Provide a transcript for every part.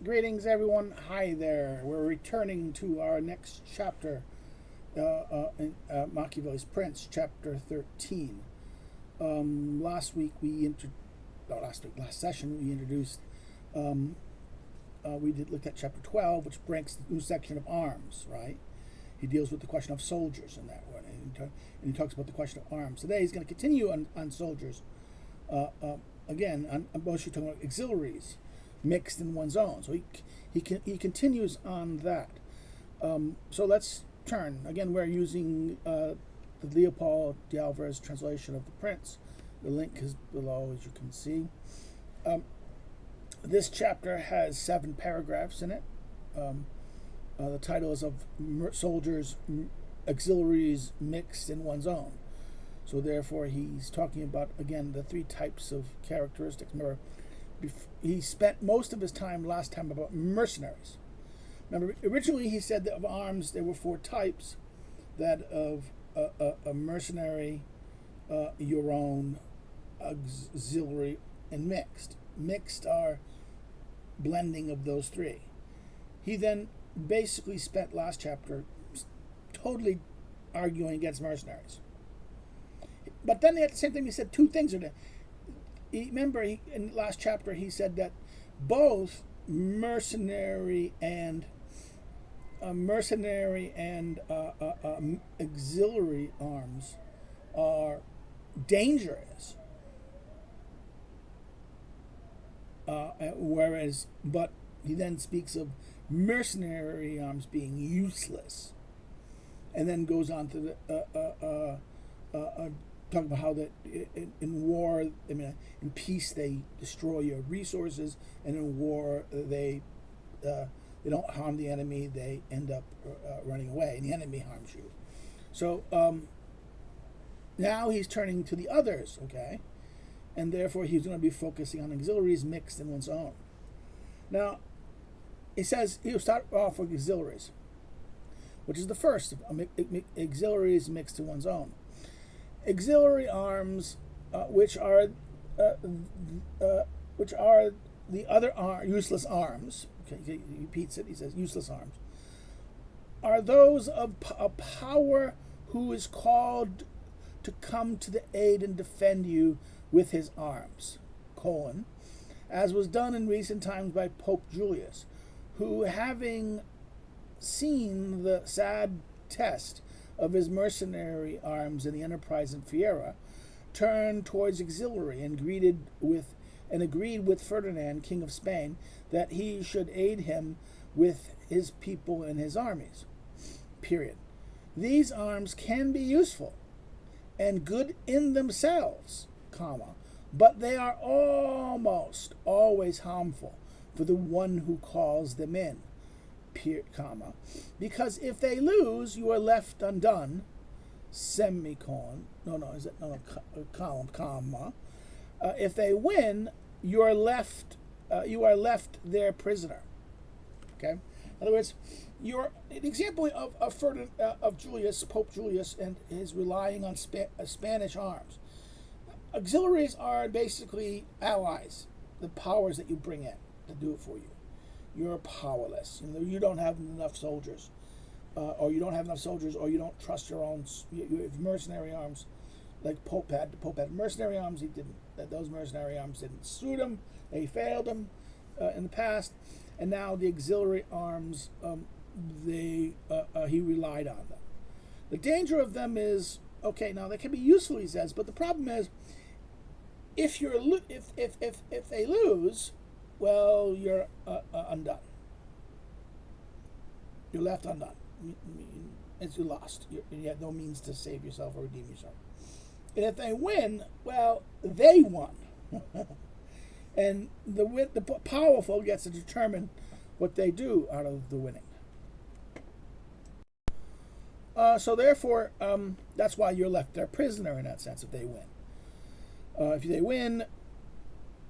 Greetings, everyone. Hi there. We're returning to our next chapter in Machiavelli's Prince, chapter 13. Last session, we introduced, looked at chapter 12, which breaks the new section of arms, right? He deals with the question of soldiers in that one, and he talks about the question of arms. Today, he's going to continue on soldiers. Again, I'm mostly talking about auxiliaries mixed in one's own. So he continues on that. So let's turn. Again, we're using the Leopold de Alvarez translation of the Prince. The link is below, as you can see. This chapter has 7 paragraphs in it. The title is of soldiers, auxiliaries mixed in one's own. So therefore, he's talking about, again, the 3 types of characteristics. Remember, he spent most of his time last time about mercenaries. Remember, originally he said that of arms there were 4 types: that of a mercenary, your own, auxiliary, and mixed. Mixed are blending of those 3. He then basically spent last chapter totally arguing against mercenaries. But then at the same time he said 2 things in it. Remember, in the last chapter, he said that both mercenary and auxiliary arms are dangerous, but he then speaks of mercenary arms being useless, and then goes on to the talking about how that in war, in peace they destroy your resources, and in war they don't harm the enemy; they end up running away, and the enemy harms you. So now he's turning to the others, okay, and therefore he's going to be focusing on auxiliaries mixed in one's own. Now he says he'll start off with auxiliaries, which is the first of auxiliaries mixed in one's own. Auxiliary arms, which are the other useless arms. Okay, he repeats it. He says useless arms are those of a power who is called to come to the aid and defend you with his arms. As was done in recent times by Pope Julius, who, having seen the sad test of his mercenary arms in the enterprise in Fiera, turned towards auxiliary and agreed with Ferdinand, King of Spain, that he should aid him with his people and his armies. Period. These arms can be useful and good in themselves, but they are almost always harmful for the one who calls them in. Because if they lose, you are left undone. If they win, you are left their prisoner. Okay. In other words, an example of Julius, Pope Julius, and his relying on Spanish arms. Auxiliaries are basically allies, the powers that you bring in to do it for you. You're powerless. You don't have enough soldiers, or you don't trust your own. You have mercenary arms, like Pope had. The Pope had mercenary arms. Those mercenary arms didn't suit him. They failed him in the past, and now the auxiliary arms, he relied on them. The danger of them is, okay, now they can be useful, he says, but the problem is, if they lose, well, you're undone. You're left undone. You're lost. You have no means to save yourself or redeem yourself. And if they win, well, they won. And the powerful gets to determine what they do out of the winning. So therefore, that's why you're left their prisoner in that sense if they win. If they win,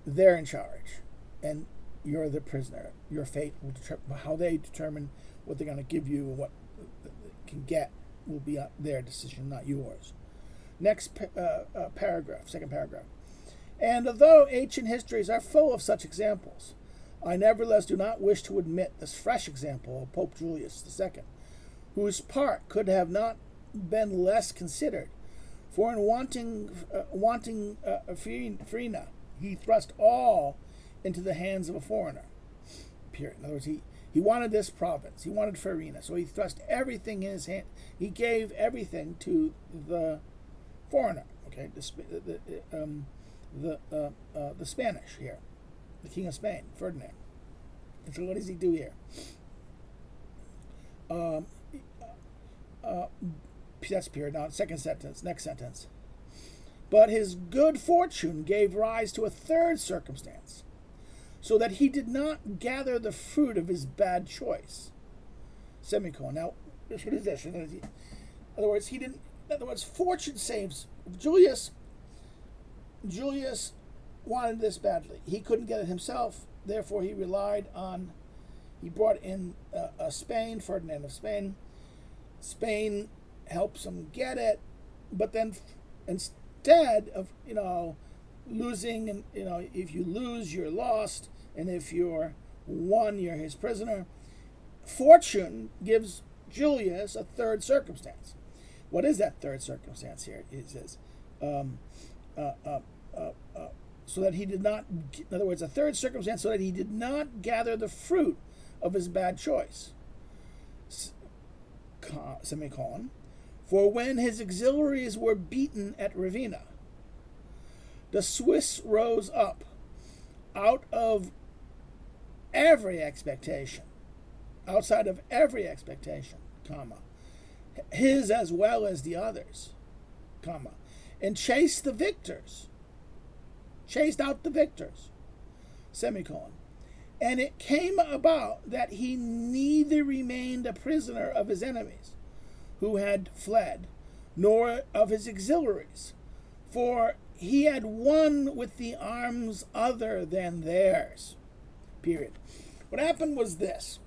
they're in charge, and you're the prisoner. Your fate will determine how they determine what they're going to give you and what they can get will be their decision, not yours. Next paragraph, second paragraph. And although ancient histories are full of such examples, I nevertheless do not wish to admit this fresh example of Pope Julius II, whose part could have not been less considered. For in wanting Farina, he thrust all into the hands of a foreigner. Period. In other words, he wanted this province. He wanted Farina, so he thrust everything in his hand. He gave everything to the foreigner. Okay, the Spanish here, the King of Spain, Ferdinand. And so what does he do here? That's period. Now, next sentence. But his good fortune gave rise to a third circumstance, so that he did not gather the fruit of his bad choice. Semicolon. Now, what is this? In other words, fortune saves. Julius wanted this badly. He couldn't get it himself. Therefore, he brought in Spain, Ferdinand of Spain. Spain helps him get it, but then instead of losing, and if you lose, you're lost, and if you're won, you're his prisoner. Fortune gives Julius a third circumstance. What is that third circumstance here? It says, so that he did not. In other words, a third circumstance, so that he did not gather the fruit of his bad choice. Semicolon. For when his auxiliaries were beaten at Ravenna, the Swiss rose up outside of every expectation, his as well as the others, and chased out the victors, semicolon. And it came about that he neither remained a prisoner of his enemies, who had fled, nor of his auxiliaries, for he had won with the arms other than theirs. Period. What happened was this,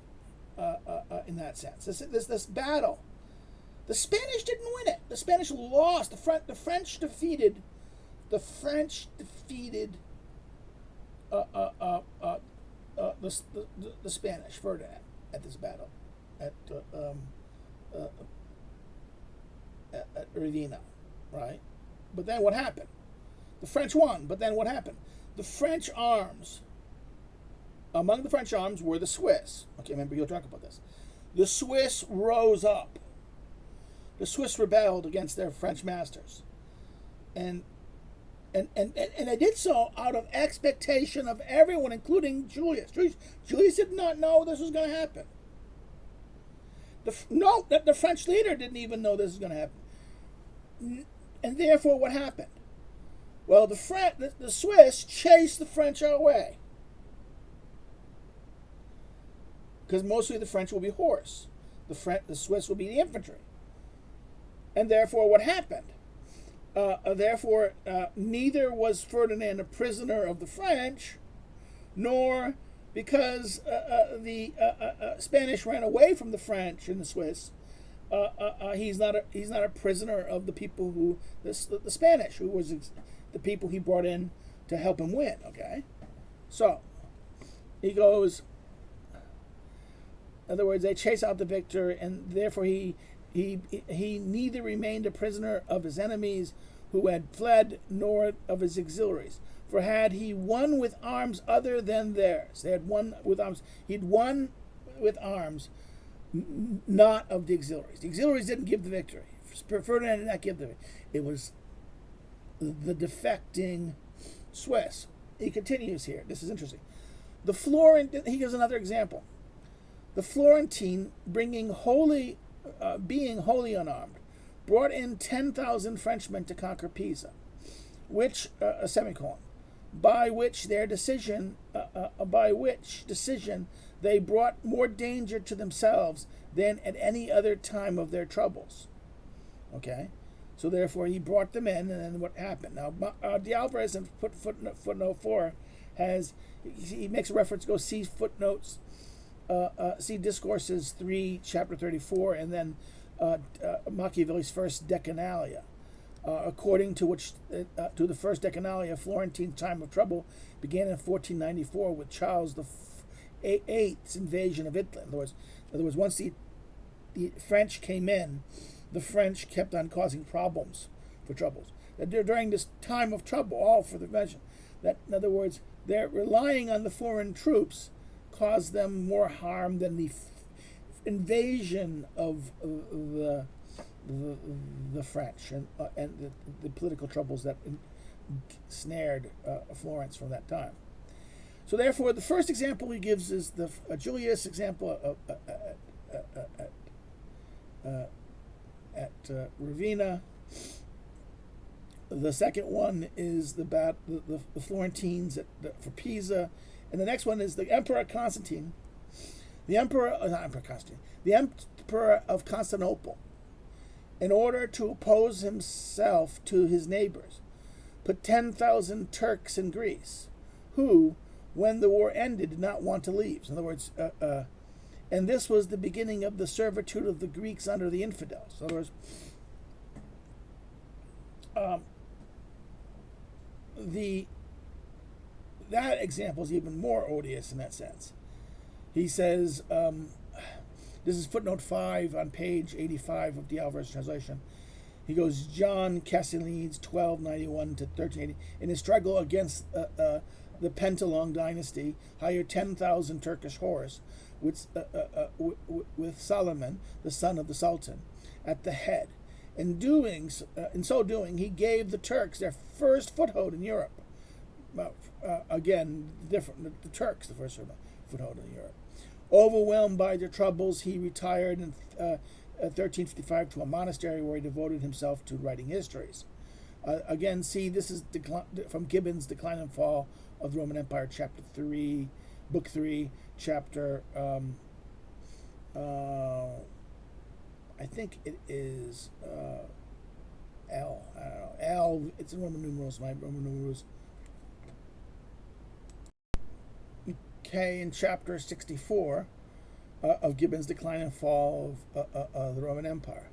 in that sense. This battle, the Spanish didn't win it. The Spanish lost. The French defeated the Spanish, Ferdinand, at this battle, at Ravenna, right? But then what happened? The French won, but then what happened? Among the French arms were the Swiss. Okay, remember, you'll talk about this. The Swiss rose up. The Swiss rebelled against their French masters. And they did so out of expectation of everyone, including Julius. Julius did not know this was going to happen. The French leader didn't even know this was going to happen. And therefore, what happened? Well, the Swiss chased the French away, because mostly the French will be horse. The Swiss will be the infantry. And therefore, what happened? Neither was Ferdinand a prisoner of the French, nor, because the Spanish ran away from the French and the Swiss, he's not a prisoner of the people who the Spanish, who was the people he brought in to help him win. Okay, so he goes. In other words, they chase out the victor, and therefore he neither remained a prisoner of his enemies who had fled, nor of his auxiliaries. For had he won with arms other than theirs, they had won with arms. He'd won with arms, not of the auxiliaries. The auxiliaries didn't give the victory. Ferdinand did not give the victory. It was the defecting Swiss. He continues here. This is interesting. He gives another example. The Florentine, being wholly unarmed, brought in 10,000 Frenchmen to conquer Pisa, which semicolon, by which decision they brought more danger to themselves than at any other time of their troubles. Okay, so therefore he brought them in, and then what happened? Now, D'Alvarez in footnote 4 he makes a reference. Go see footnotes. See Discourses 3, chapter 34, and then Machiavelli's first Decanalia, according to which the first Decanalia, Florentine time of trouble began in 1494 with Charles VIII's invasion of Italy. In other words, once the French came in, the French kept on causing troubles. That during this time of trouble, all for the invasion, that in other words, they're relying on the foreign troops caused them more harm than the invasion of the French and the political troubles that snared Florence from that time. So therefore, the first example he gives is the Julius example at Ravenna. The second one is the Florentines for Pisa, and the next one is the Emperor Constantine, the Emperor of Constantinople, in order to oppose himself to his neighbors, put 10,000 Turks in Greece, who, when the war ended, did not want to leave. In other words, and this was the beginning of the servitude of the Greeks under the infidels. In other words, that example is even more odious in that sense. He says, this is footnote 5 on page 85 of the Alvarez translation. He goes, John Cassilis, 1291 to 1380, in his struggle against the Pentalong dynasty, hired 10,000 Turkish horse with Solomon, the son of the Sultan, at the head. In so doing, he gave the Turks their first foothold in Europe. Again, different. The Turks, the first foothold in Europe. Overwhelmed by their troubles, he retired in 1355 to a monastery where he devoted himself to writing histories. Again, see, this is from Gibbon's Decline and Fall of the Roman Empire, chapter 3, book 3, chapter, I think it is L. I don't know. L, it's in Roman numerals, my Roman numerals. Okay, in chapter 64 of Gibbon's Decline and Fall of the Roman Empire.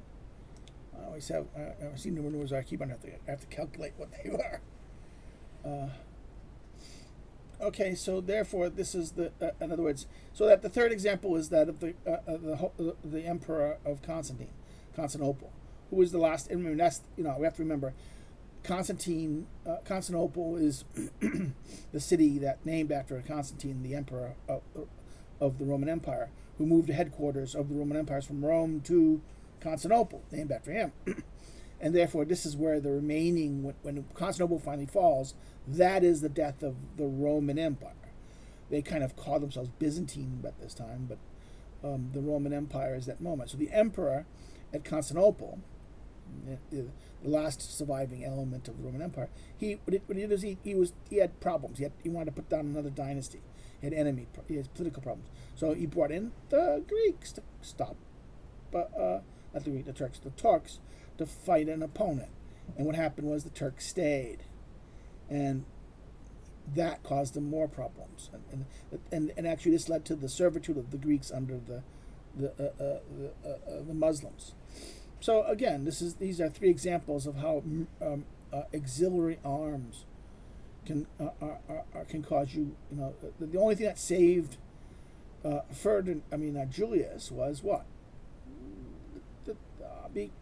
I always have, I see numerals, I keep on I have to calculate what they are. Okay, so therefore, this is in other words, so that the third example is that of the Emperor of Constantinople, who was the last. I mean, that's, we have to remember, Constantinople is the city that named after Constantine, the Emperor of the Roman Empire, who moved the headquarters of the Roman empires from Rome to Constantinople, named after him. And therefore, this is where the remaining, when Constantinople finally falls, that is the death of the Roman Empire. They kind of call themselves Byzantine at this time, but the Roman Empire is that moment. So the emperor at Constantinople, the last surviving element of the Roman Empire, he had problems. He wanted to put down another dynasty. He had political problems. So he brought in the Greeks to stop, not the Turks, the Turks, to fight an opponent. And what happened was the Turks stayed, and that caused them more problems. And actually, this led to the servitude of the Greeks under the Muslims. So again, these are three examples of how auxiliary arms can cause you. The only thing that saved Julius was what?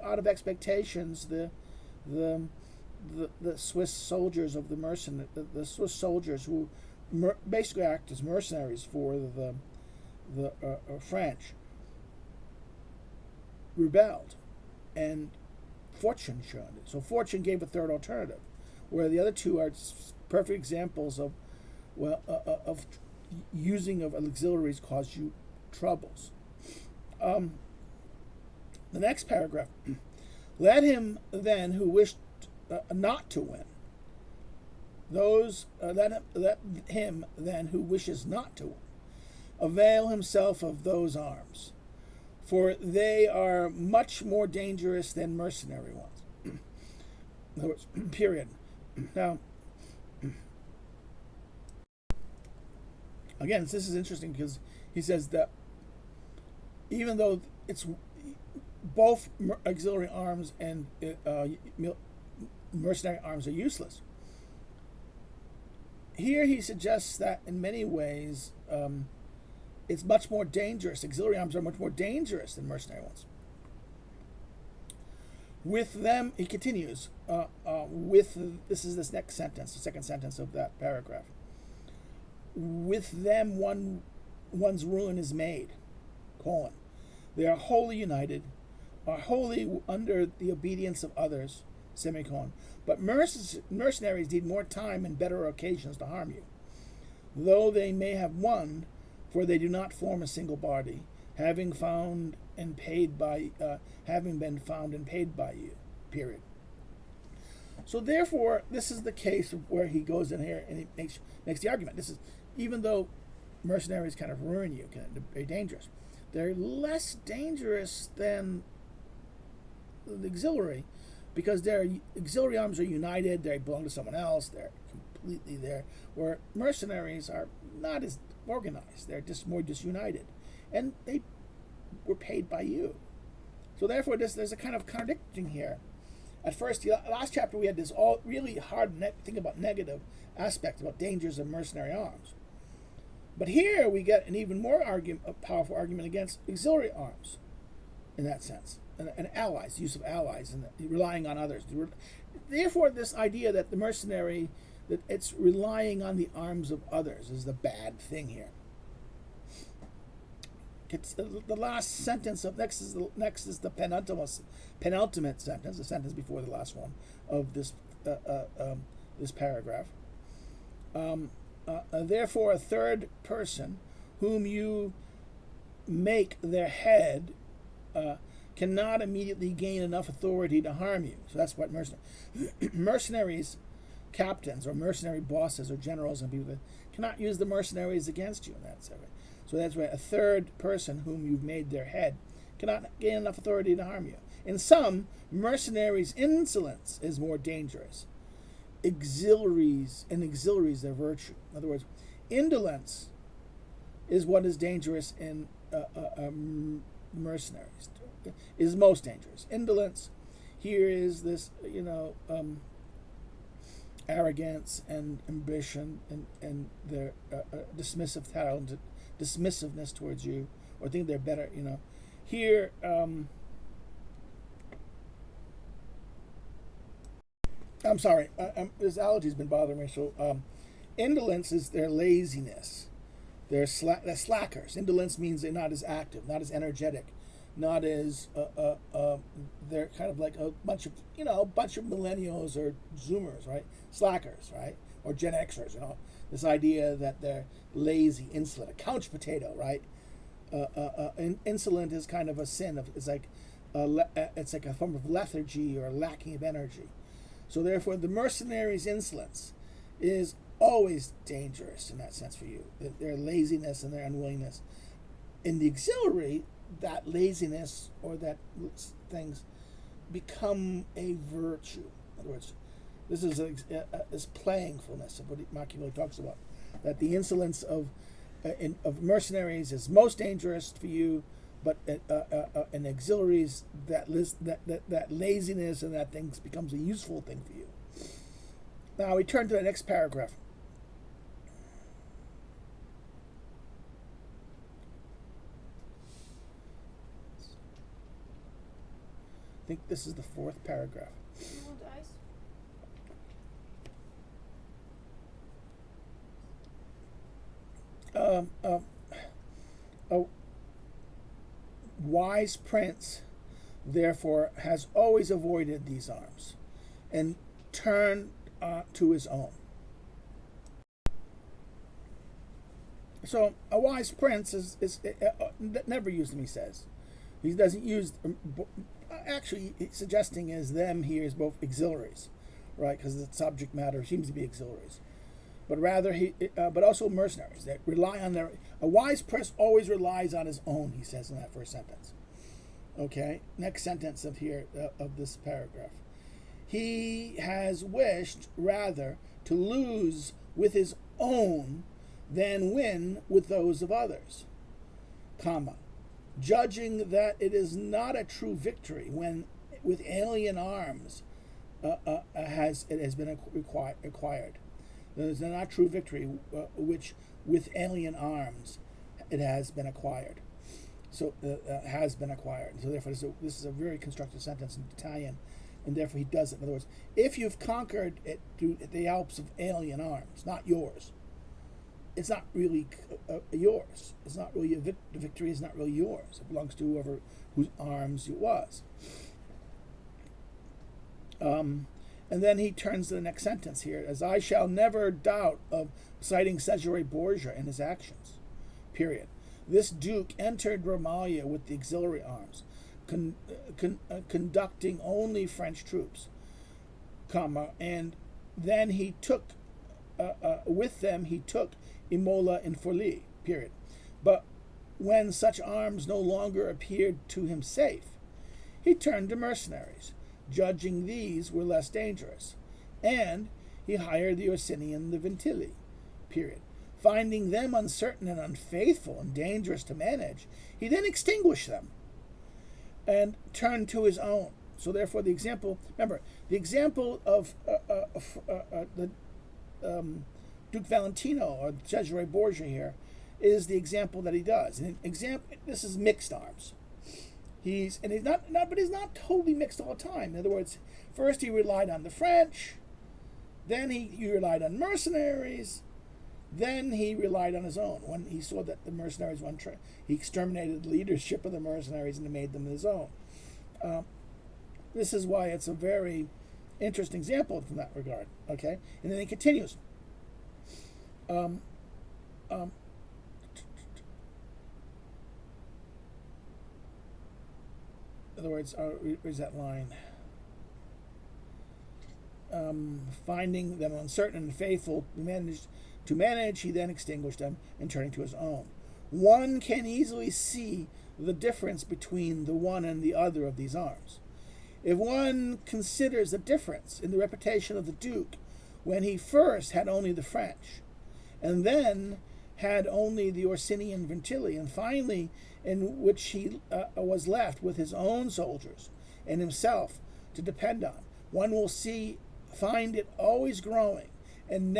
Out of expectations, the Swiss soldiers of the Swiss soldiers who basically act as mercenaries for the French, rebelled, and fortune shone. So fortune gave a third alternative, where the other two are perfect examples of using of auxiliaries caused you troubles. The next paragraph. Let him then who wished not to win. Let him then who wishes not to win avail himself of those arms, for they are much more dangerous than mercenary ones. In other words, period. Now, again, this is interesting because he says that even though it's both auxiliary arms and mercenary arms are useless, here he suggests that in many ways it's much more dangerous. Auxiliary arms are much more dangerous than mercenary ones. With them, he continues, this is this next sentence, the second sentence of that paragraph. With them one's ruin is made, colon. They are wholly united, are wholly under the obedience of others, semicolon. But mercenaries need more time and better occasions to harm you. Though they may have won, for they do not form a single body, having been found and paid by you, period. So therefore, this is the case where he goes in here and he makes the argument. This is, even though mercenaries kind of ruin you, they're very dangerous, they're less dangerous than the auxiliary, because their auxiliary arms are united, they belong to someone else, they're completely there, where mercenaries are not as organized, they're just more disunited, and they were paid by you. So therefore, there's a kind of contradiction here. At first, the last chapter, we had this all really hard thing about negative aspects, about dangers of mercenary arms. But here we get an even more powerful argument against auxiliary arms, in that sense, and allies, use of allies, and relying on others. Therefore, this idea that the mercenary, that it's relying on the arms of others, is the bad thing here. It's the last sentence of next is the penultimate sentence, the sentence before the last one of this this paragraph. Therefore, a third person whom you make their head cannot immediately gain enough authority to harm you. So that's what mercenaries, captains or mercenary bosses or generals and people cannot use the mercenaries against you. So that's why a third person whom you've made their head cannot gain enough authority to harm you. In some, mercenaries' insolence is more dangerous. Auxiliaries, their virtue. In other words, indolence is what is dangerous in mercenaries. Is most dangerous. Indolence here is this, arrogance and ambition and their dismissiveness towards you, or think they're better. Here. I'm sorry. This allergy's been bothering me. So, indolence is their laziness. They're slackers. Indolence means they're not as active, not as energetic, not as they're kind of like a bunch of millennials or Zoomers, right? Slackers, right? Or Gen Xers, This idea that they're lazy, insolent, a couch potato, right? Insolent is kind of a sin. It's like a form of lethargy or lacking of energy. So therefore, the mercenaries' insolence is always dangerous in that sense for you. Their laziness and their unwillingness. In the auxiliary, that laziness or that things become a virtue. In other words, this is this playingfulness of what Machiavelli talks about. That the insolence of mercenaries is most dangerous for you, but in auxiliaries, that laziness and that things becomes a useful thing for you. Now we turn to the next paragraph. I think this is the fourth paragraph. You want ice? A wise prince, therefore, has always avoided these arms and turned to his own. So a wise prince is never used them, he says. He doesn't use, actually suggesting is them here is both auxiliaries, right? Because the subject matter seems to be auxiliaries. But rather, but also mercenaries that rely on their. A wise prince always relies on his own, he says in that first sentence. Okay, next sentence of this paragraph. He has wished rather to lose with his own than win with those of others, comma, judging that it is not a true victory when with alien arms it has been acquired. It is not true victory which with alien arms it has been acquired. So has been acquired. So therefore, this is a very constructed sentence in Italian, and therefore he does it. In other words, if you've conquered it through the Alps of alien arms, not yours, it's not really yours. It's not really the victory is not really yours. It belongs to whoever whose arms it was. And then he turns to the next sentence here, as I shall never doubt of citing Cesare Borgia in his actions. Period. This duke entered Romagna with the auxiliary arms, conducting only French troops, and then he took, with them he took Imola and Forlì, period. But when such arms no longer appeared to him safe, he turned to mercenaries, judging these were less dangerous, and he hired the Orsini and the Ventilli, period. Finding them uncertain and unfaithful and dangerous to manage, he then extinguished them and turned to his own. So therefore the example, remember, the example of the Duke Valentino or Cesare Borgia here is the example that he does. And this is mixed arms. He's not totally mixed all the time. In other words, first he relied on the French, then he relied on mercenaries, then he relied on his own. When he saw that the mercenaries he exterminated the leadership of the mercenaries and made them his own. This is why it's a very interesting example from that regard. Okay, and then he continues. In other words, where's that line? Finding them uncertain and faithful to manage, he then extinguished them and turning to his own. One can easily see the difference between the one and the other of these arms. If one considers the difference in the reputation of the Duke when he first had only the French, and then had only the Orsini and Ventilli, and finally in which he was left with his own soldiers and himself to depend on, one will find it always growing, and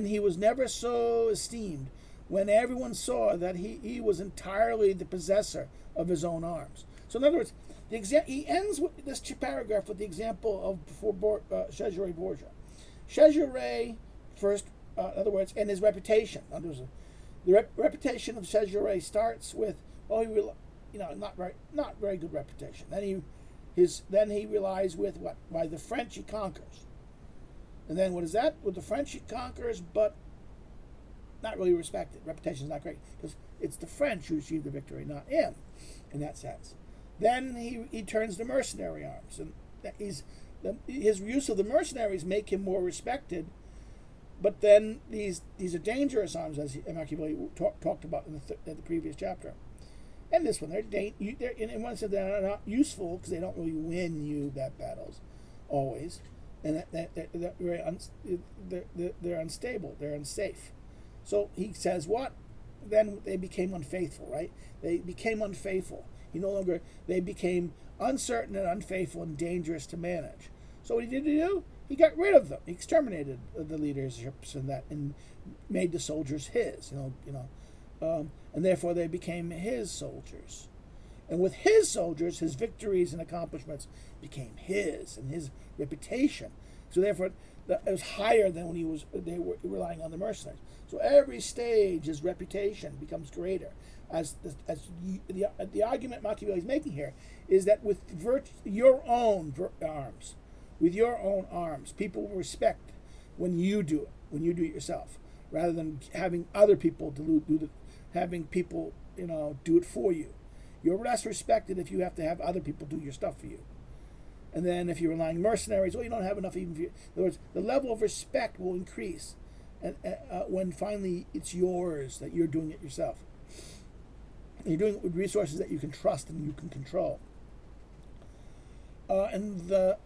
he was never so esteemed when everyone saw that he was entirely the possessor of his own arms. So in other words, he ends with this paragraph with the example of Cesare Borgia. Cesare first, in other words, and his reputation. The reputation of Cesare starts with, not very good reputation. Then he relies with what? By the French he conquers. And then what is that? With the French he conquers, but not really respected. Reputation is not great because it's the French who achieved the victory, not him, in that sense. Then he turns to mercenary arms, and his use of the mercenaries make him more respected. But then these are dangerous arms, as Machiavelli talked about in the previous chapter. And this one, they're in one sense they're not useful because they don't really win you battles, always, and they're unstable, they're unsafe. So he says what? Then they became unfaithful, right? They became unfaithful. They became uncertain and unfaithful and dangerous to manage. So what he did, he got rid of them. He exterminated the leaderships and made the soldiers his, and therefore they became his soldiers. And with his soldiers, his victories and accomplishments became his, and his reputation. So therefore, it was higher than when they were relying on the mercenaries. So every stage, his reputation becomes greater. As the argument Machiavelli is making here is that with your own arms, people will respect when you do it yourself, rather than having other people do it for you. You're less respected if you have to have other people do your stuff for you. And then if you're relying on mercenaries, you don't have enough even for you. In other words, the level of respect will increase and when finally it's yours, that you're doing it yourself. And you're doing it with resources that you can trust and you can control. In the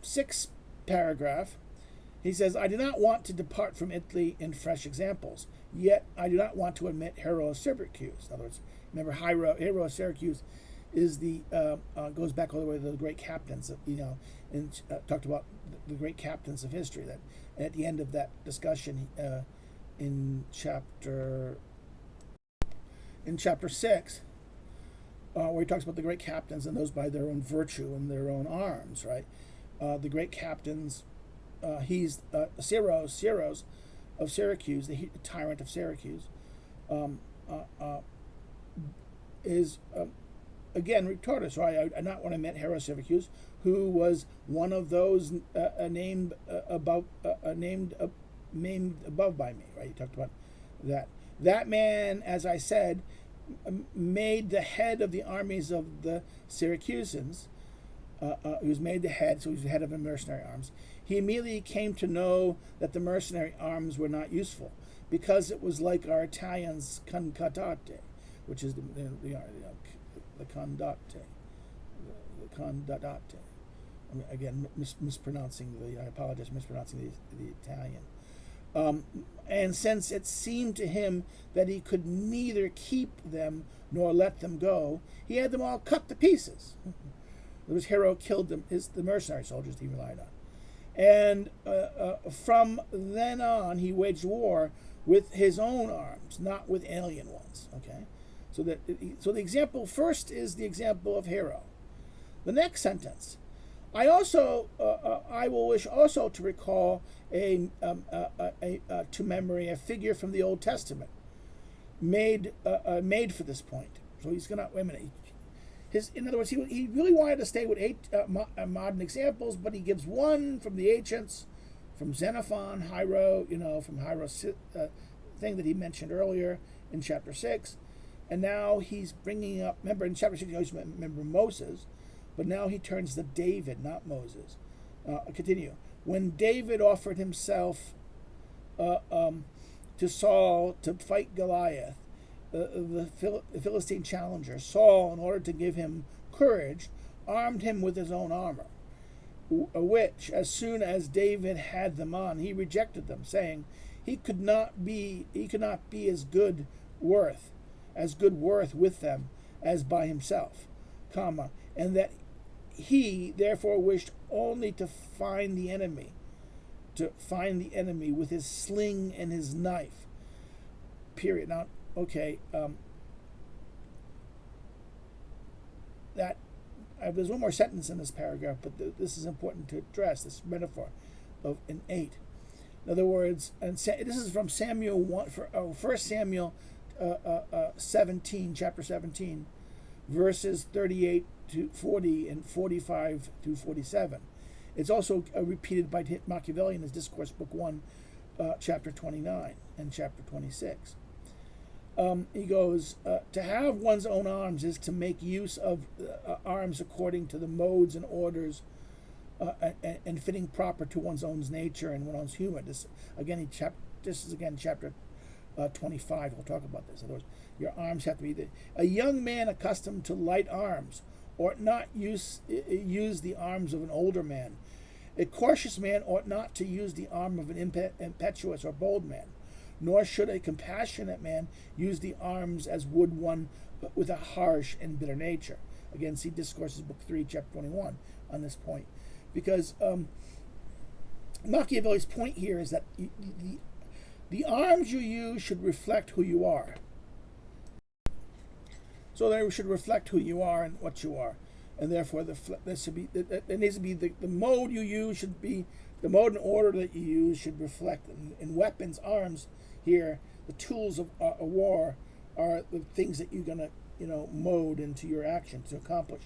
sixth paragraph, he says, I do not want to depart from Italy in fresh examples, yet I do not want to omit Hero of Syracuse. In other words, remember, Hero of Syracuse is goes back all the way to the great captains, and talked about the great captains of history. That at the end of that discussion, in chapter in chapter 6, where he talks about the great captains and those by their own virtue and their own arms, right? The great captains, he's Syros of Syracuse, the tyrant of Syracuse, is again Rhetorus, right? Not when I met Hero Syracuse, who was one of those named above by me, right? He talked about that. That man, as I said, made the head of the armies of the Syracusans. He was made the head, so he was the head of the mercenary arms. He immediately came to know that the mercenary arms were not useful, because it was like our Italians' condotte, which is the condotte. The condotte. Again, mispronouncing I apologize, mispronouncing the Italian. And since it seemed to him that he could neither keep them nor let them go, he had them all cut to pieces. His hero killed them, the mercenary soldiers he relied on. And from then on, he waged war with his own arms, not with alien ones. Okay, so the example first is the example of Hero. The next sentence, I will wish also to recall to memory a figure from the Old Testament made for this point. So he's gonna wait a minute. In other words, he really wanted to stay with 8 modern examples, but he gives one from the ancients, from Xenophon, Hiero, from Hiero's thing that he mentioned earlier in chapter 6, and now he's bringing up. Remember in chapter 6, he always remember Moses, but now he turns to David, not Moses. Continue. When David offered himself to Saul to fight Goliath, the Philistine challenger, Saul, in order to give him courage, armed him with his own armor, which, as soon as David had them on, he rejected them, saying, he could not be as good worth with them as by himself, and that he therefore wished only to find the enemy with his sling and his knife. Period. Now, okay, there's one more sentence in this paragraph, but this is important to address, this metaphor of an 8. In other words, and this is from Samuel 1 Samuel 17, chapter 17, verses 38 to 40 and 45 through 47. It's also repeated by Machiavelli in his Discourse, Book 1, chapter 29 and chapter 26. He goes, to have one's own arms is to make use of arms according to the modes and orders and fitting proper to one's own nature and one's humor. This is again chapter 25. We'll talk about this. In other words, your arms have to be a young man accustomed to light arms ought not use the arms of an older man. A cautious man ought not to use the arm of an impetuous or bold man, nor should a compassionate man use the arms as would one with a harsh and bitter nature. Again, see Discourses, Book 3, chapter 21 on this point. Because Machiavelli's point here is that the arms you use should reflect who you are. So they should reflect who you are and what you are. And therefore, there needs to be the mode you use should be, the mode and order that you use should reflect. In weapons, arms here, the tools of war are the things that you're going to, mode into your action to accomplish.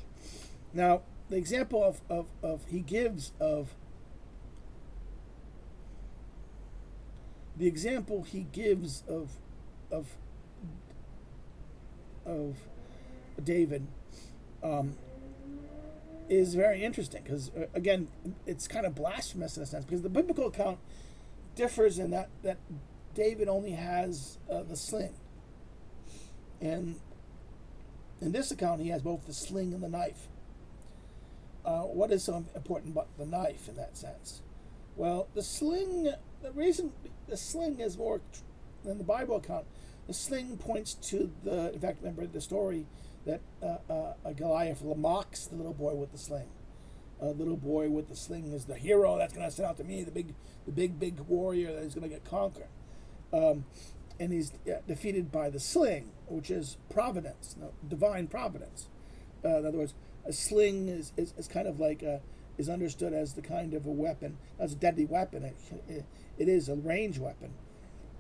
Now, the example he gives of David is very interesting because, again, it's kind of blasphemous in a sense because the biblical account differs in that David only has the sling. And in this account, he has both the sling and the knife. What is so important about the knife in that sense? Well, the reason the sling is more than the Bible account, the sling points to in fact, remember the story that Goliath mocks the little boy with the sling. Little boy with the sling is the hero that's going to stand out to me, the big warrior that is going to get conquered. and he's defeated by the sling, which is providence, divine providence. In other words, a sling is kind of like is understood as the kind of a weapon. That's a deadly weapon. It is a range weapon,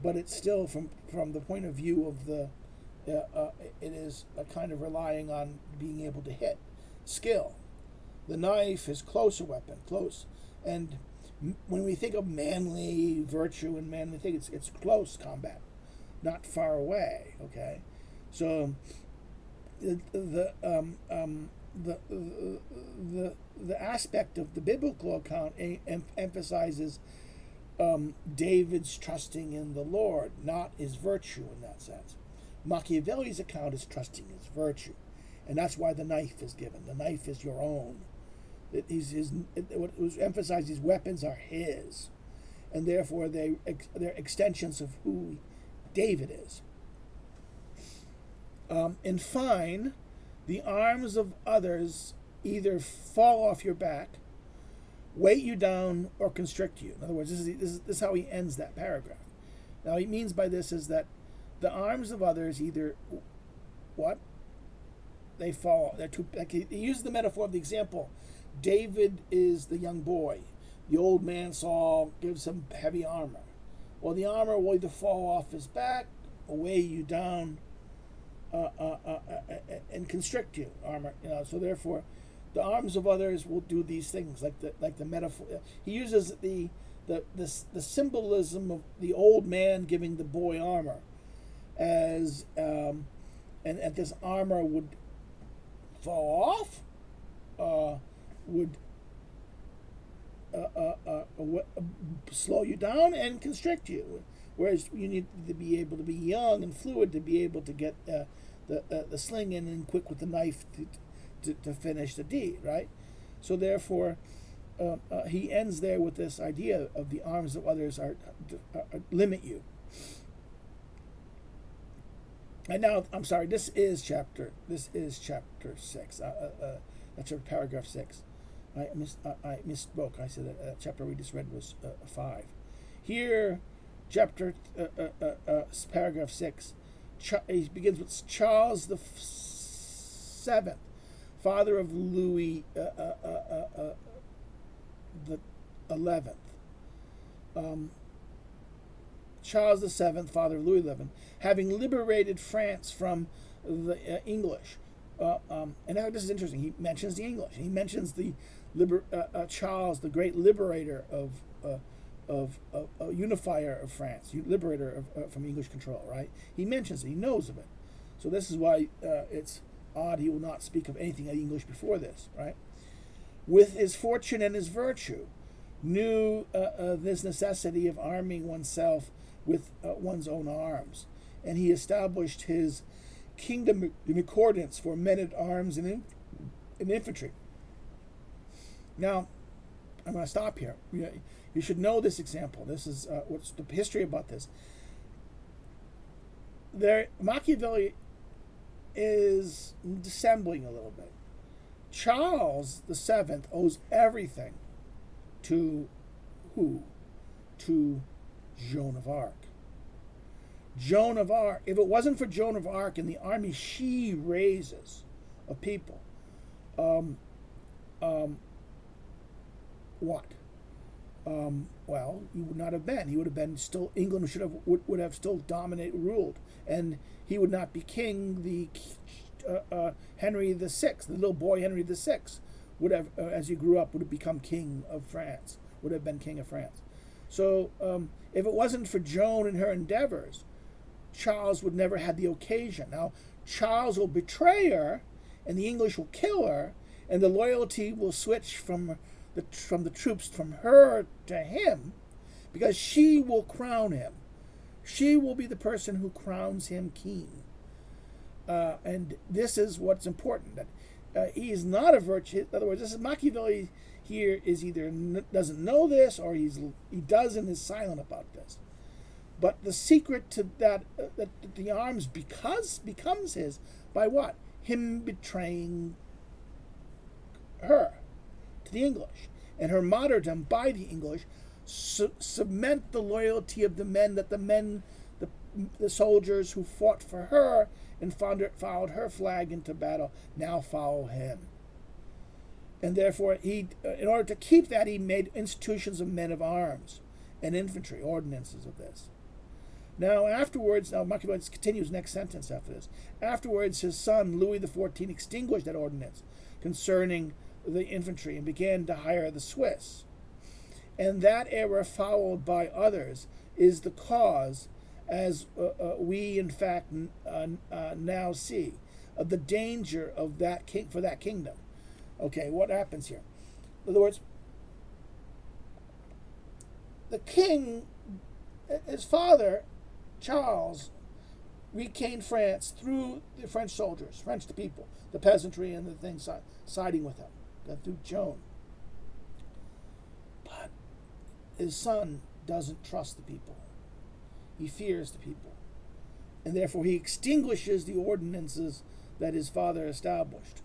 but it's still from the point of view of the it is a kind of relying on being able to hit, skill. The knife is closer weapon, close, and when we think of manly virtue and manly thing, it's close combat, not far away. Okay, so the aspect of the biblical account emphasizes David's trusting in the Lord, not his virtue in that sense. Machiavelli's account is trusting his virtue, and that's why the knife is given. The knife is your own. What was emphasized, these weapons are his, and therefore they're extensions of who David is. In fine, the arms of others either fall off your back, weight you down, or constrict you. In other words, this is how he ends that paragraph. Now, what he means by this is that the arms of others either what? They fall. They're too. Like he uses the metaphor of the example. David is the young boy. The old man Saul gives him heavy armor. Well, the armor will either fall off his back or weigh you down and constrict you. Armor, so therefore, the arms of others will do these things, like the metaphor. He uses the symbolism of the old man giving the boy armor, as and this armor would fall off, would slow you down and constrict you, whereas you need to be able to be young and fluid to be able to get the sling in and quick with the knife to finish the deed, right? So therefore, he ends there with this idea of the arms of others are limit you. And now, I'm sorry, this is chapter 6. That's paragraph 6. I misspoke. I said that chapter we just read was 5. Here, paragraph 6. He begins with Charles the Seventh, father of Louis the 11th. Charles the Seventh, father of Louis XI, having liberated France from the English. And now this is interesting. He mentions the English. He mentions the Charles, the great liberator of unifier of France, liberator from English control. Right? He mentions it. He knows of it. So this is why it's odd he will not speak of anything in English before this. Right? With his fortune and his virtue, knew this necessity of arming oneself with one's own arms, and he established his kingdom in accordance for men at arms and infantry. Now, I'm going to stop here. You should know this example. This is what's the history about this. Machiavelli is dissembling a little bit. Charles the Seventh owes everything to who? To Joan of Arc. Joan of Arc, if it wasn't for Joan of Arc and the army she raises of people, what? Well, he would not have been. He would have been still, England would have still dominated, ruled, and he would not be king. The Henry the Sixth, the little boy Henry the Sixth, would have, as he grew up, would have become king of France. Would have been king of France. So, if it wasn't for Joan and her endeavors, Charles would never have the occasion. Now, Charles will betray her, and the English will kill her, and the loyalty will switch from the troops from her to him, because she will crown him. She will be the person who crowns him king. And this is what's important. That he is not a virtue. In other words, this is Machiavelli. Here is either doesn't know this, or he does and is silent about this. But the secret to that the arms becomes his by what? Him betraying her to the English, and her martyrdom by the English cement the loyalty of the men, that the the soldiers who fought for her and followed her flag into battle now follow him. And therefore, in order to keep that, he made institutions of men of arms and infantry, ordinances of this. Now, afterwards, Machiavelli continues next sentence after this. Afterwards, his son, Louis XIV, extinguished that ordinance concerning the infantry and began to hire the Swiss. And that error, followed by others, is the cause, as we in fact now see, of the danger of that for that kingdom. Okay, what happens here? In other words, the king, his father, Charles, regained France through the French soldiers, the people, the peasantry and the things siding with him, through Joan. But his son doesn't trust the people. He fears the people. And therefore he extinguishes the ordinances that his father established.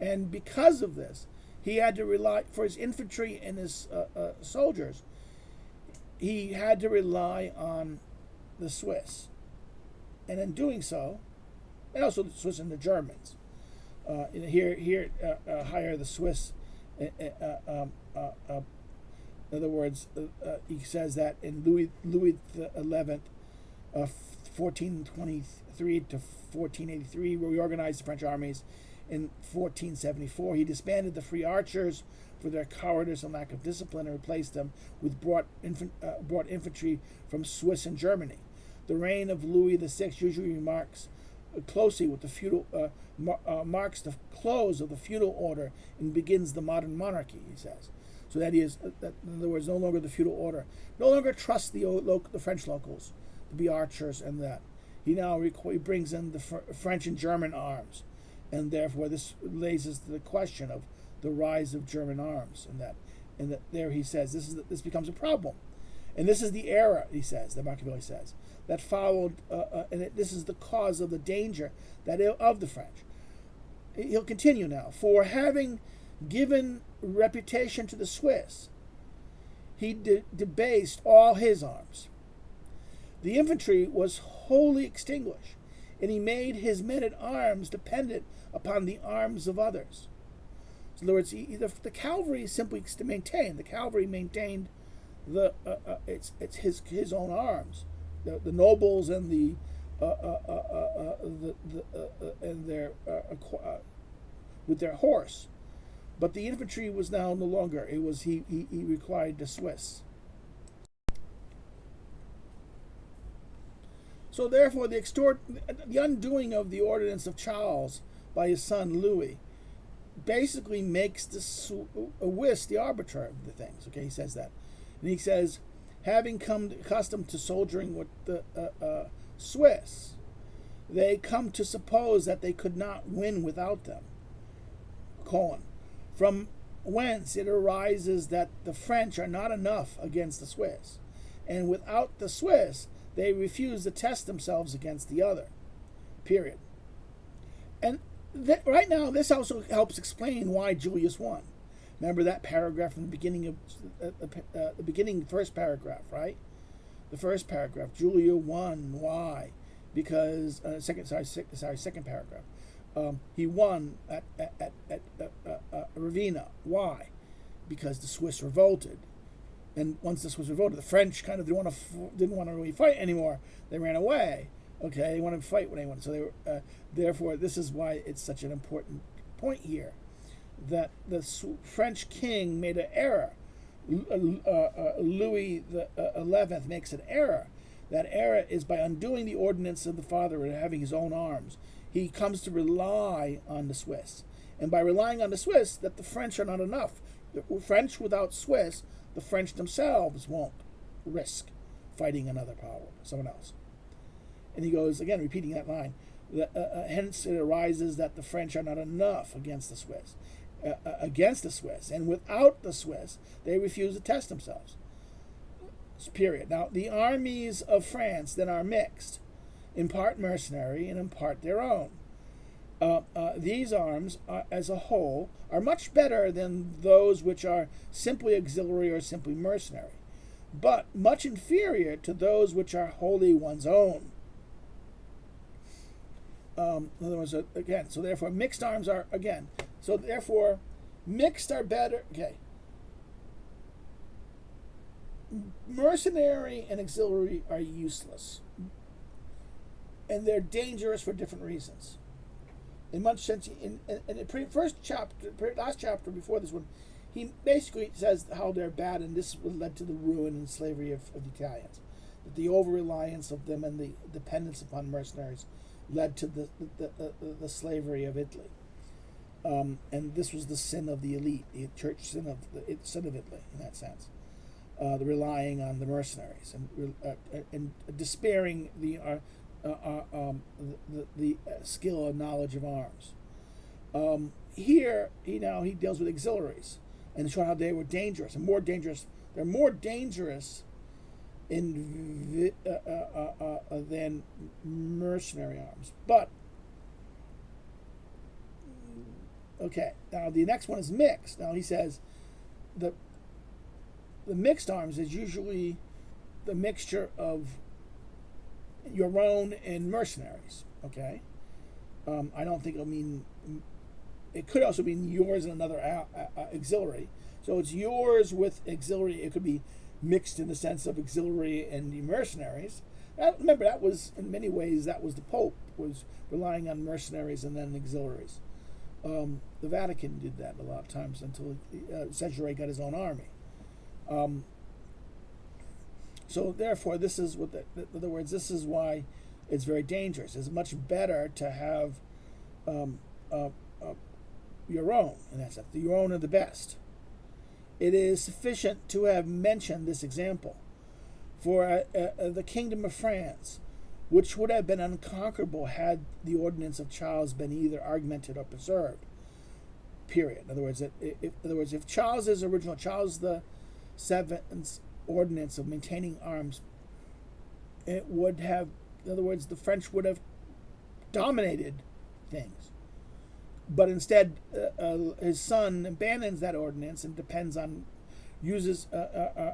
And because of this, he had to rely, for his infantry and his soldiers, he had to rely on the Swiss. And in doing so, and also the Swiss and the Germans. Here, hire the Swiss. In other words, he says that in Louis XI, 1423 to 1483, reorganized the French armies. In 1474, he disbanded the free archers for their cowardice and lack of discipline and replaced them with brought infantry from Swiss and Germany. The reign of Louis VI usually marks closely with the feudal marks the close of the feudal order and begins the modern monarchy. He says, so that is, in other words, no longer the feudal order, no longer trusts the French locals to be archers, and that he now he brings in the French and German arms, and therefore this raises the question of the rise of German arms, and that there he says this becomes a problem, and this is the era, he says, that Machiavelli says, that followed, this is the cause of the danger of the French. He'll continue now. For having given reputation to the Swiss, he debased all his arms. The infantry was wholly extinguished, and he made his men-at-arms dependent upon the arms of others. So in other words, the cavalry simply maintained. The cavalry maintained it's his own arms. The nobles and with their horse, but the infantry was now no longer. It was he required the Swiss. So therefore, the undoing of the ordinance of Charles by his son Louis basically makes the Swiss the arbiter of the things. Okay, he says that, and he says, having come accustomed to soldiering with the Swiss, they come to suppose that they could not win without them. From whence it arises that the French are not enough against the Swiss, and without the Swiss they refuse to test themselves against the other. Period. And right now, this also helps explain why Julius won. Remember that paragraph from the beginning of first paragraph, right? The first paragraph, Julia won. Why? Because second paragraph. He won at Ravenna. Why? Because the Swiss revolted, and once the Swiss revolted, the French kind of didn't want to really fight anymore. They ran away. Okay, they wanted to fight when they wanted. So they were. Therefore, this is why it's such an important point here, that the French king made an error. Louis XI makes an error. That error is by undoing the ordinance of the father and having his own arms. He comes to rely on the Swiss. And by relying on the Swiss, that the French are not enough. The French without Swiss, the French themselves won't risk fighting another power, someone else. And he goes, again, repeating that line, hence it arises that the French are not enough against the Swiss. And without the Swiss, they refuse to test themselves. Period. Now, the armies of France then are mixed, in part mercenary and in part their own. These arms, as a whole, are much better than those which are simply auxiliary or simply mercenary. but much inferior to those which are wholly one's own. In other words, again, so therefore mixed arms are, again, so therefore mixed are better, okay. Mercenary and auxiliary are useless. And they're dangerous for different reasons. In much sense, in the first chapter, last chapter before this one, he basically says how they're bad, and this led to the ruin and slavery of the Italians. That the over-reliance of them and the dependence upon mercenaries led to the slavery of Italy. And this was the sin of the elite, the church sin of Italy, in that sense. The relying on the mercenaries and despairing the skill and knowledge of arms. Here, he deals with auxiliaries and show how they were dangerous and more dangerous. They're more dangerous than mercenary arms. But okay, now the next one is mixed. Now he says the mixed arms is usually the mixture of your own and mercenaries. Okay, I don't think it'll mean. It could also mean yours and another auxiliary. So it's yours with auxiliary. It could be mixed in the sense of auxiliary and the mercenaries. Remember, that was in many ways that was the Pope was relying on mercenaries and then auxiliaries. The Vatican did that a lot of times until Cesare got his own army. So therefore, this is what. In other words, this is why it's very dangerous. It's much better to have your own, and that's it. Your own are the best. It is sufficient to have mentioned this example. For the kingdom of France, which would have been unconquerable had the ordinance of Charles been either augmented or preserved. Period. In other words, if Charles' original, Charles VII's ordinance of maintaining arms, it would have, in other words, the French would have dominated things. But instead, his son abandons that ordinance and depends on,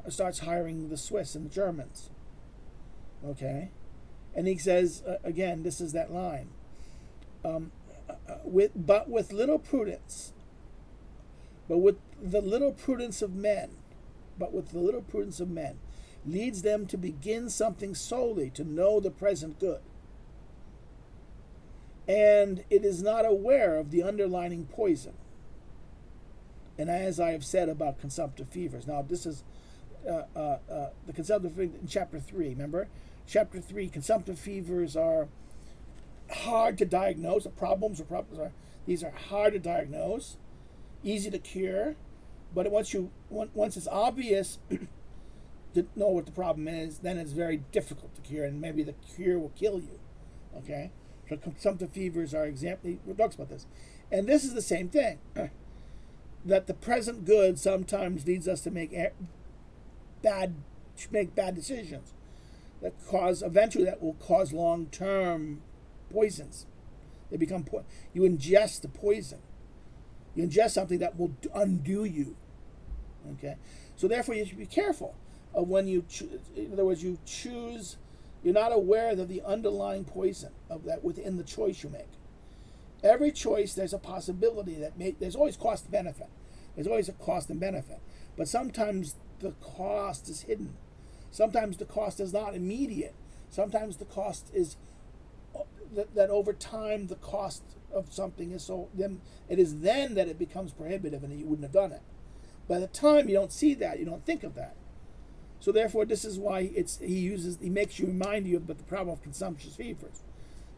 starts hiring the Swiss and the Germans. Okay? And he says, again, this is that line. With little prudence, but the little prudence of men, leads them to begin something solely to know the present good. And it is not aware of the underlying poison. And as I have said about consumptive fevers. Now, this is the consumptive fever in chapter 3, remember? Chapter 3, consumptive fevers are hard to diagnose. These are hard to diagnose, easy to cure, but once it's obvious to know what the problem is, then it's very difficult to cure, and maybe the cure will kill you. Okay? So consumptive fevers are example. He talks about this, and this is the same thing. That the present good sometimes leads us to make bad decisions that will cause long-term poisons. They become you ingest the poison. You ingest something that will undo you. Okay, so therefore you should be careful of when you in other words, you choose. You're not aware of the underlying poison of that within the choice you make. Every choice, there's a possibility there's always cost and benefit. There's always a cost and benefit. But sometimes the cost is hidden. Sometimes the cost is not immediate. Sometimes the cost is that over time the cost of something is so, then it is then that it becomes prohibitive and you wouldn't have done it. By the time you don't see that, you don't think of that. So therefore, this is why he makes you remind you about the problem of consumptive fevers,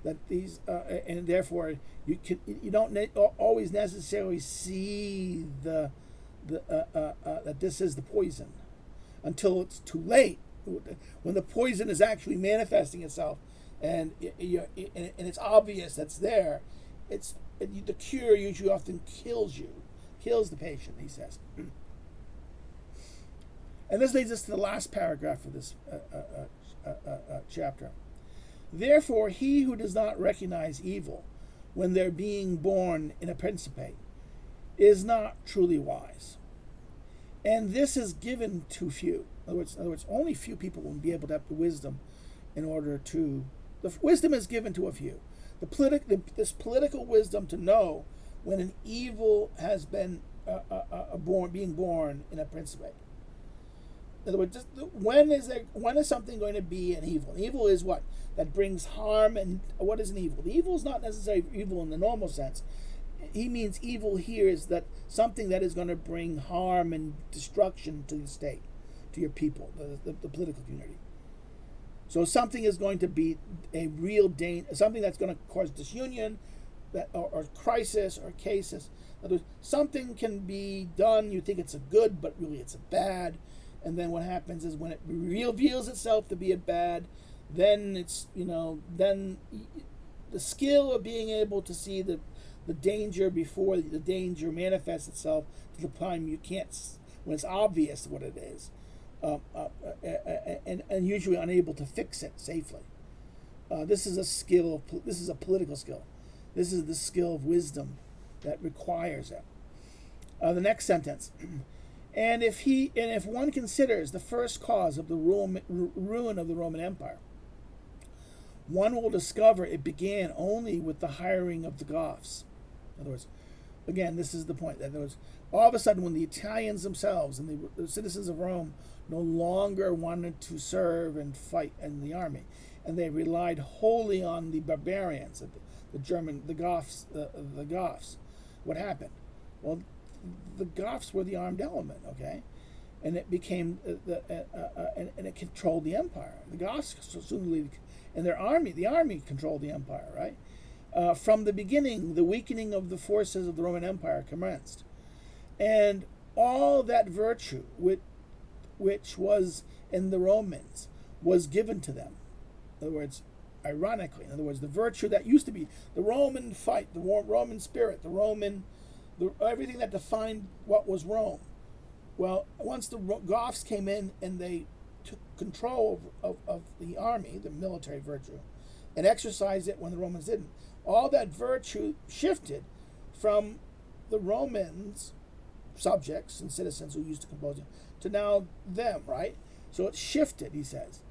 that these and therefore you don't always necessarily see that this is the poison until it's too late, when the poison is actually manifesting itself and it's obvious that's there. The cure usually often kills the patient. He says. And this leads us to the last paragraph of this chapter. Therefore, he who does not recognize evil when they're being born in a principate is not truly wise. And this is given to few. In other words, only few people will be able to have the wisdom in order to. The wisdom is given to a few. This political wisdom to know when an evil has been being born in a principate. In other words, when is something going to be an evil? An evil is what? That brings harm. And what is an evil? The evil is not necessarily evil in the normal sense. He means evil here is that something that is going to bring harm and destruction to the state, to your people, the political community. So something is going to be a real danger, something that's going to cause disunion, or crisis or cases. In other words, something can be done, you think it's a good, but really it's a bad. And then what happens is when it reveals itself to be a bad, then it's, then the skill of being able to see the danger before the danger manifests itself to the time you can't, when it's obvious what it is, and usually unable to fix it safely. This is a skill. This is a political skill. This is the skill of wisdom that requires it. The next sentence. And if one considers the first cause of the ruin of the Roman Empire, one will discover it began only with the hiring of the Goths. In other words, again, this is the point. In other words, all of a sudden, when the Italians themselves and the citizens of Rome no longer wanted to serve and fight in the army, and they relied wholly on the barbarians, the Goths, what happened? Well, the Goths were the armed element, okay, and it became and it controlled the empire. The Goths soon, and the army controlled the empire, right? From the beginning, the weakening of the forces of the Roman Empire commenced, and all that virtue which was in the Romans was given to them. In other words, ironically, the virtue that used to be the Roman fight, the Roman spirit, everything that defined what was Rome. Well, once the Goths came in and they took control of the army, the military virtue, and exercised it when the Romans didn't, all that virtue shifted from the Romans, subjects and citizens who used to compose it, to now them, right? So it shifted, he says.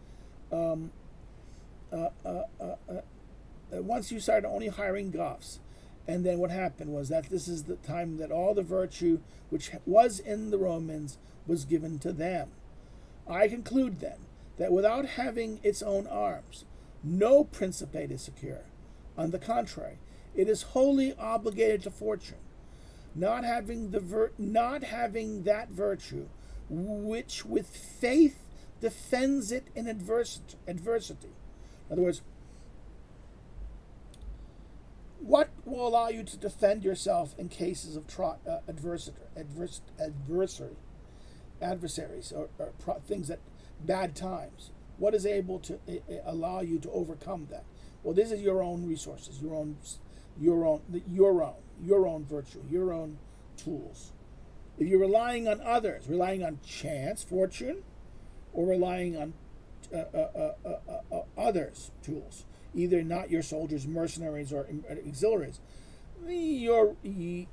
Once you started only hiring Goths, and then what happened was that this is the time that all the virtue which was in the Romans was given to them. I conclude then that without having its own arms, no principate is secure. On the contrary, it is wholly obligated to fortune, not having that virtue which with faith defends it in adversity. In other words, what will allow you to defend yourself in cases of adversaries, or things that bad times? What is able to allow you to overcome that? Well, this is your own resources, your own virtue, your own tools. If you're relying on others, relying on chance, fortune, or relying on others' tools, either not your soldiers, mercenaries, or auxiliaries, you're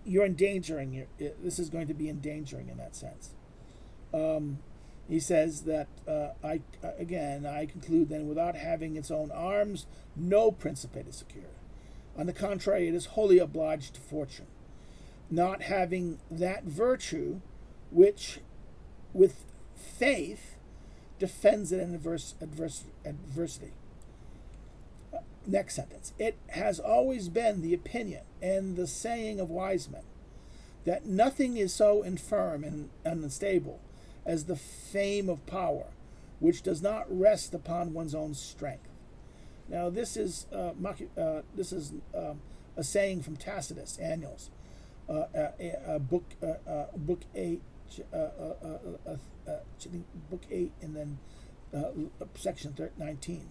endangering. This is going to be endangering in that sense. He says that I conclude then, without having its own arms, no principate is secure. On the contrary, it is wholly obliged to fortune, not having that virtue which, with faith, defends it in adversity. Next sentence. It has always been the opinion and the saying of wise men that nothing is so infirm and unstable as the fame of power, which does not rest upon one's own strength. Now, this is a saying from Tacitus, Annals, book 8, book 8, and then section 19.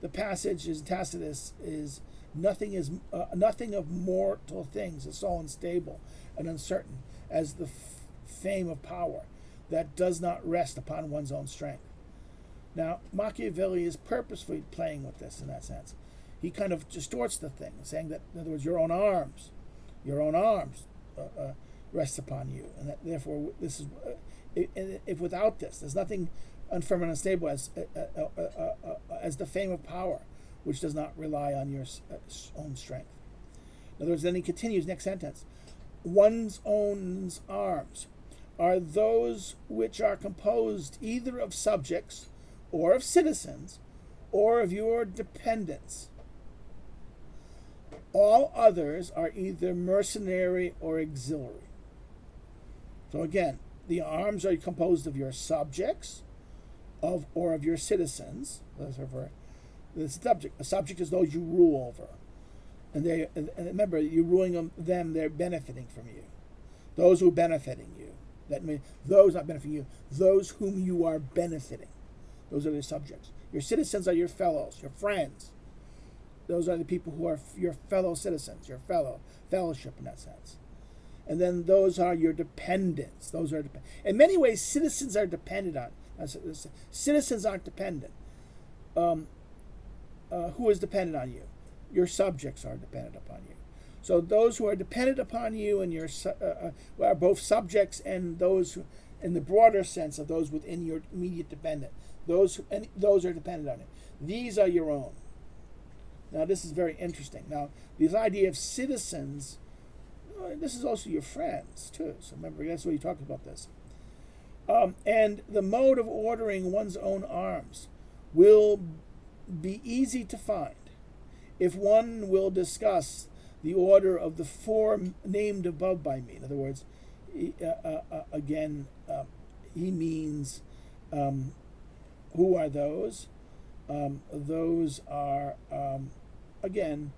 The passage is Tacitus is nothing of mortal things is so unstable and uncertain as the fame of power that does not rest upon one's own strength. Now, Machiavelli is purposefully playing with this in that sense. He kind of distorts the thing, saying that, in other words, your own arms, rests upon you, and that therefore this is if without this, there's nothing unfirm and unstable as the fame of power, which does not rely on your own strength. In other words, then he continues, next sentence, one's own arms are those which are composed either of subjects or of citizens or of your dependents. All others are either mercenary or auxiliary. So again, the arms are composed of your subjects or of your citizens. The subject. A subject is those you rule over. And remember, you're ruling them, they're benefiting from you. Those who are benefiting you. That means those not benefiting you, those whom you are benefiting. Those are the subjects. Your citizens are your fellows, your friends. Those are the people who are your fellow citizens, your fellowship in that sense. And then those are your dependents. Those are in many ways, citizens are dependent on. Citizens aren't dependent. Who is dependent on you? Your subjects are dependent upon you. So those who are dependent upon you and your are both subjects and those who, in the broader sense of those within your immediate dependent. Those are dependent on it. These are your own. Now this is very interesting. Now this idea of citizens, this is also your friends too. So remember, that's what he talked about this. And the mode of ordering one's own arms will be easy to find if one will discuss the order of the four named above by me. In other words, again, he means who are those? Those are, again,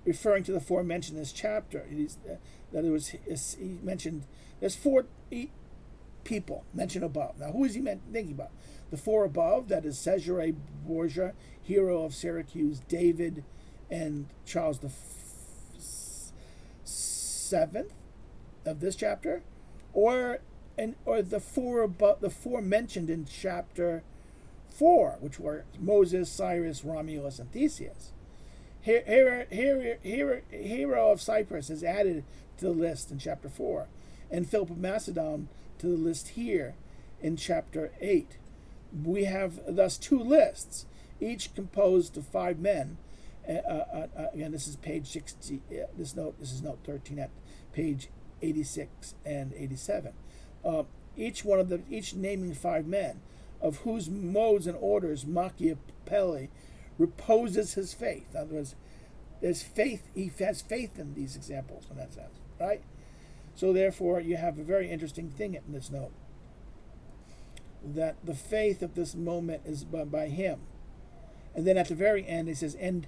referring to the four mentioned in this chapter. In other words, he mentioned there's four people mentioned above. Now, who is he thinking about? The four above, that is Caesar Borgia, hero of Syracuse, David, and Charles the Seventh of this chapter, or the four above, the four mentioned in chapter 4, which were Moses, Cyrus, Romulus, and Theseus. Hero of Cyprus is added to the list in chapter 4, and Philip of Macedon to the list here in chapter 8. We have thus two lists, each composed of 5 men. Again, this is page 60. This is note 13 at page 86 and 87. Each naming 5 men, of whose modes and orders Machiavelli reposes his faith. In other words, there's faith. He has faith in these examples in that sense, right? So therefore, you have a very interesting thing in this note, that the faith of this moment is by him. And then at the very end, he says, and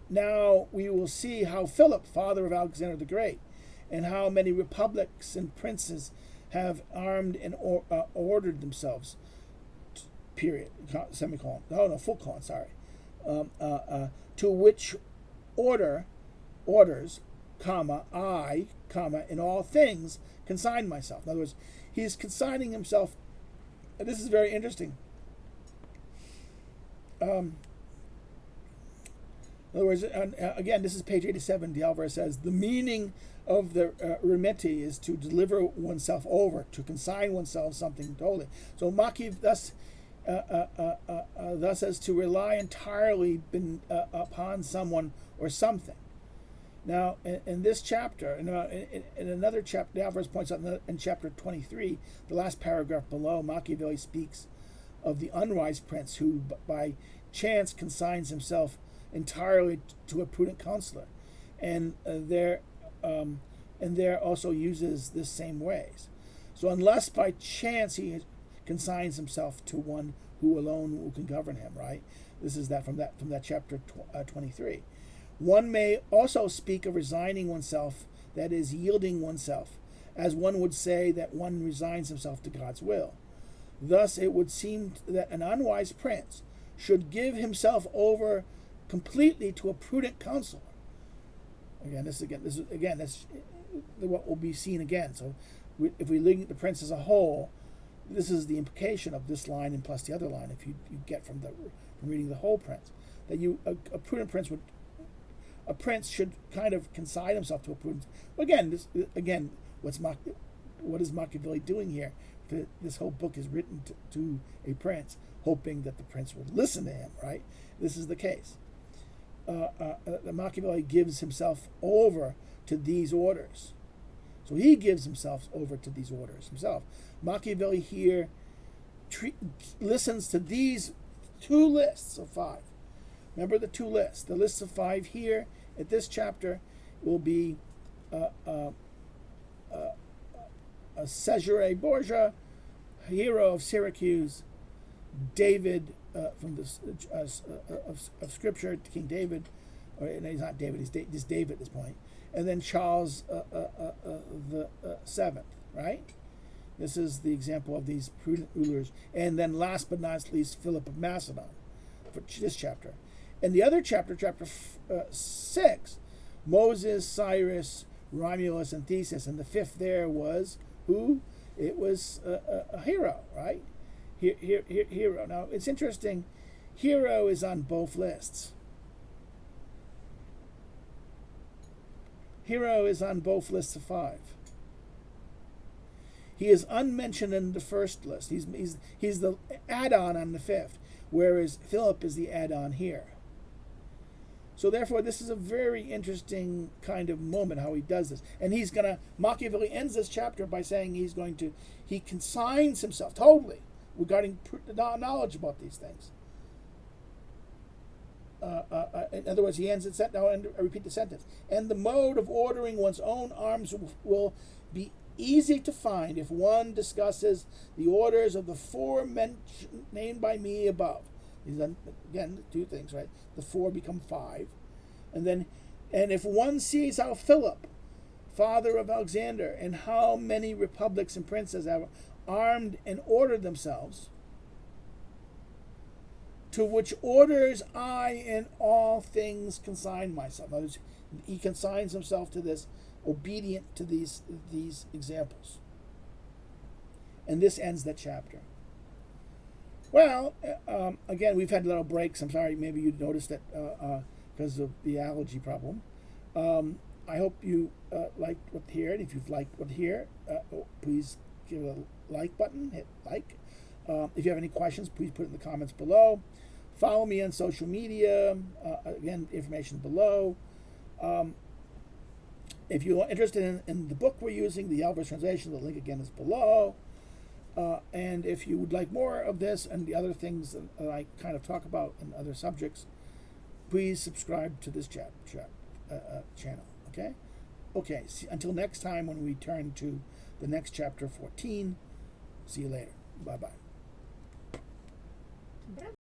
now we will see how Philip, father of Alexander the Great, and how many republics and princes have armed and ordered themselves, period, semicolon, full colon, sorry, to which orders, comma, I, comma, in all things consign myself. In other words, he's consigning himself, and this is very interesting. In other words, again, this is page 87. De Alvarez says, the meaning of the remiti is to deliver oneself over, to consign oneself something totally. So Machiavelli thus as to rely entirely upon someone or something. Now, in this chapter, in another chapter, De Alvarez points out in chapter 23, the last paragraph below, Machiavelli speaks of the unwise prince who, by chance, consigns himself entirely to a prudent counselor, and there also uses this same ways. So unless by chance he consigns himself to one who alone can govern him, right? This is from that chapter 23. One may also speak of resigning oneself, that is, yielding oneself, as one would say that one resigns himself to God's will. Thus, it would seem that an unwise prince should give himself over completely to a prudent counselor. This is what will be seen again. So, if we look at the prince as a whole, this is the implication of this line and plus the other line. If you get from reading the whole prince, that a prudent prince would a prince should kind of consign himself to a prudence. Again, what is Machiavelli doing here? This whole book is written to a prince, hoping that the prince will listen to him, right? This is the case. Machiavelli gives himself over to these orders. So he gives himself over to these orders himself. Machiavelli here listens to these two lists of 5. Remember the 2 lists. The list of 5 here at this chapter will be Cesare Borgia, hero of Syracuse, David from the of Scripture, King David, or no, he's not David. He's David at this point, and then Charles the 7th. Right. This is the example of these prudent rulers, and then last but not least, Philip of Macedon, for this chapter. And the other chapter, chapter 6, Moses, Cyrus, Romulus, and Theseus, and the 5th there was who? It was a hero, right? Hero. Now, it's interesting. Hero is on both lists. Hero is on both lists of 5. He is unmentioned in the first list. He's the add-on on the 5th, whereas Philip is the add-on here. So therefore, this is a very interesting kind of moment how he does this. And Machiavelli ends this chapter by saying he consigns himself totally regarding knowledge about these things. In other words, he ends it, now I repeat the sentence. And the mode of ordering one's own arms will be easy to find if one discusses the orders of the 4 named by me above. These are, again, 2 things, right? The 4 become 5. And if one sees how Philip, father of Alexander, and how many republics and princes have armed and ordered themselves, to which orders I in all things consign myself. In other words, he consigns himself to this, obedient to these examples. And this ends that chapter. Well, again, we've had little breaks. I'm sorry, maybe you noticed that because of the allergy problem. I hope you liked what here. And if you've liked what here, please give it a like button, hit like. If you have any questions, please put it in the comments below. Follow me on social media. Again, information below. If you're interested in the book we're using, the Alvarez translation, the link again is below. And if you would like more of this and the other things that I kind of talk about in other subjects, please subscribe to this channel. Okay? Okay, until next time when we turn to the next chapter 14. See you later. Bye-bye.